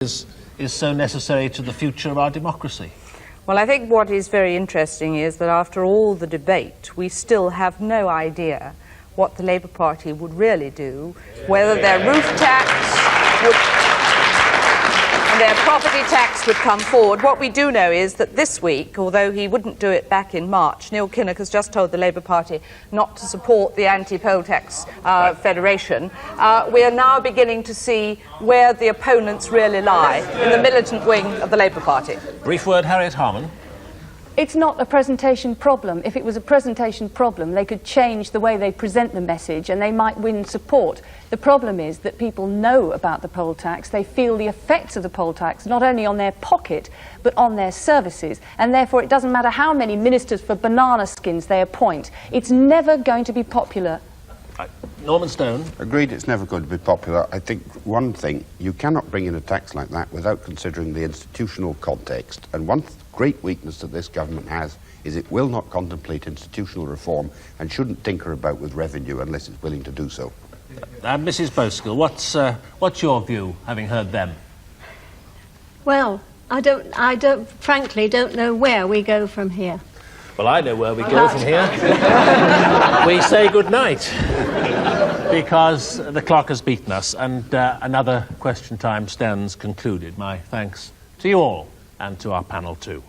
is so necessary to the future of our democracy? Well, I think what is very interesting is that after all the debate, we still have no idea what the Labour Party would really do, whether their roof tax would, and their property tax would come forward. What we do know is that this week, although he wouldn't do it back in March, Neil Kinnock has just told the Labour Party not to support the anti-poll tax federation. We are now beginning to see where the opponents really lie, in the militant wing of the Labour Party. Brief word, Harriet Harman. It's not a presentation problem. If it was a presentation problem, they could change the way they present the message and they might win support. The problem is that people know about the poll tax, they feel the effects of the poll tax, not only on their pocket, but on their services. And therefore, it doesn't matter how many ministers for banana skins they appoint. It's never going to be popular. Norman Stone. Agreed, it's never going to be popular. I think one thing, you cannot bring in a tax like that without considering the institutional context. And one great weakness that this government has is it will not contemplate institutional reform and shouldn't tinker about with revenue unless it's willing to do so. Mrs. Boscall, what's your view, having heard them? Well, I frankly don't know where we go from here. Well, I know where we go from here. We say good night, because the clock has beaten us, and another Question Time stands concluded. My thanks to you all, and to our panel too.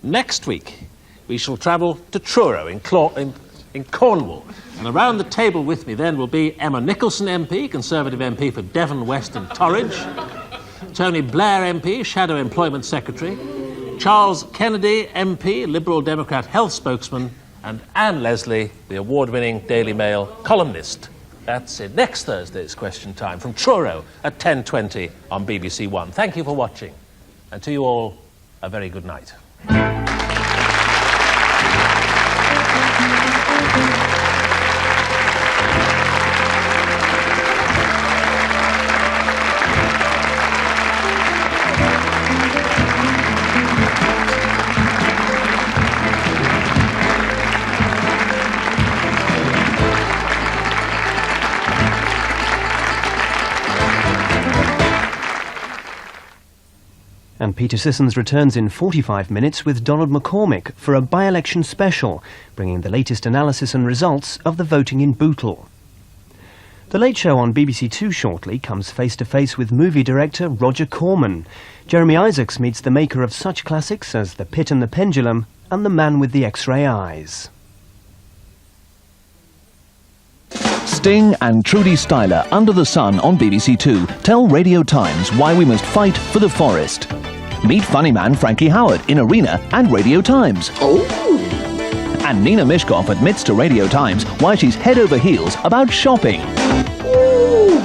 Next week, we shall travel to Truro in Cornwall, and around the table with me then will be Emma Nicholson MP, Conservative MP for Devon West and Torridge, Tony Blair MP, Shadow Employment Secretary, Charles Kennedy MP, Liberal Democrat Health Spokesman, and Anne Leslie, the award-winning Daily Mail columnist. That's it. Next Thursday's Question Time from Truro at 10:20 on BBC One. Thank you for watching, and to you all, a very good night. And Peter Sissons returns in 45 minutes with Donald McCormick for a by-election special, bringing the latest analysis and results of the voting in Bootle. The Late Show on BBC Two shortly comes face-to-face with movie director Roger Corman. Jeremy Isaacs meets the maker of such classics as The Pit and the Pendulum and The Man with the X-Ray Eyes. Sting and Trudy Styler, Under the Sun on BBC Two, tell Radio Times why we must fight for the forest. Meet funny man Frankie Howard in Arena and Radio Times. Oh! And Nina Mishkov admits to Radio Times why she's head over heels about shopping. Ooh.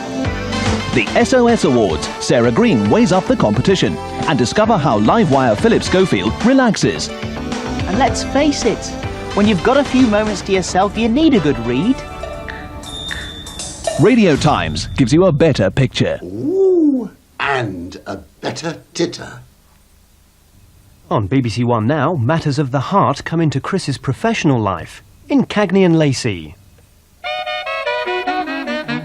The SOS Awards, Sarah Green weighs up the competition. And discover how Livewire Philip Schofield relaxes. And let's face it, when you've got a few moments to yourself, you need a good read. Radio Times gives you a better picture. Ooh, and a better titter. On BBC One now, matters of the heart come into Chris's professional life in Cagney and Lacey.